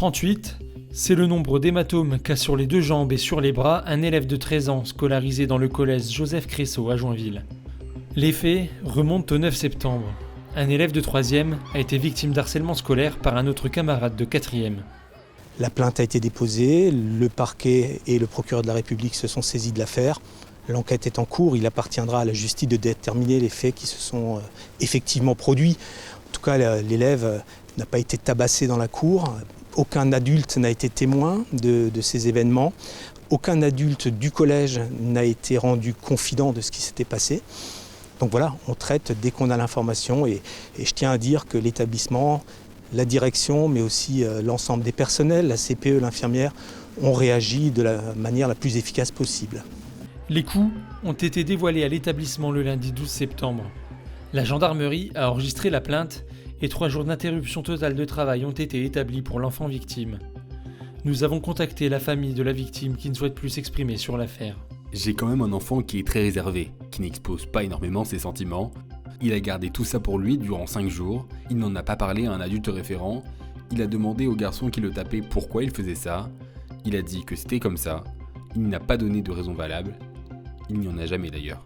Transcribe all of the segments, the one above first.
38, c'est le nombre d'hématomes qu'a sur les 2 jambes et sur les bras un élève de 13 ans scolarisé dans le collège Joseph Cressot à Joinville. Les faits remontent au 9 septembre. Un élève de 3e a été victime d'harcèlement scolaire par un autre camarade de 4e. La plainte a été déposée, le parquet et le procureur de la République se sont saisis de l'affaire. L'enquête est en cours, il appartiendra à la justice de déterminer les faits qui se sont effectivement produits. En tout cas, l'élève n'a pas été tabassé dans la cour. Aucun adulte n'a été témoin de ces événements. Aucun adulte du collège n'a été rendu confident de ce qui s'était passé. Donc voilà, on traite dès qu'on a l'information et je tiens à dire que l'établissement, la direction, mais aussi l'ensemble des personnels, la CPE, l'infirmière, ont réagi de la manière la plus efficace possible. Les coups ont été dévoilés à l'établissement le lundi 12 septembre. La gendarmerie a enregistré la plainte et 3 jours d'interruption totale de travail ont été établis pour l'enfant victime. Nous avons contacté la famille de la victime qui ne souhaite plus s'exprimer sur l'affaire. J'ai quand même un enfant qui est très réservé, qui n'expose pas énormément ses sentiments. Il a gardé tout ça pour lui durant 5 jours, il n'en a pas parlé à un adulte référent, il a demandé au garçon qui le tapait pourquoi il faisait ça, il a dit que c'était comme ça, il n'a pas donné de raison valable, il n'y en a jamais d'ailleurs.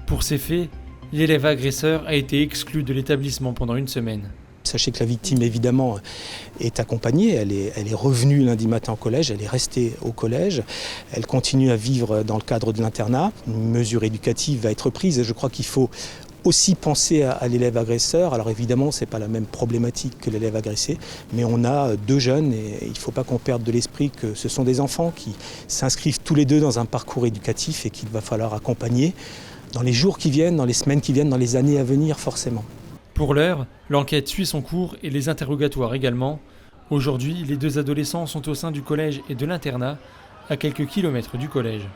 Pour ces faits, l'élève agresseur a été exclu de l'établissement pendant 1 semaine. Sachez que la victime, évidemment, est accompagnée. Elle est revenue lundi matin au collège, elle est restée au collège. Elle continue à vivre dans le cadre de l'internat. Une mesure éducative va être prise et je crois qu'il faut aussi penser à l'élève agresseur. Alors évidemment, ce n'est pas la même problématique que l'élève agressé, mais on a 2 jeunes et il ne faut pas qu'on perde de l'esprit que ce sont des enfants qui s'inscrivent tous les 2 dans un parcours éducatif et qu'il va falloir accompagner dans les jours qui viennent, dans les semaines qui viennent, dans les années à venir forcément. Pour l'heure, l'enquête suit son cours et les interrogatoires également. Aujourd'hui, les 2 adolescents sont au sein du collège et de l'internat, à quelques kilomètres du collège.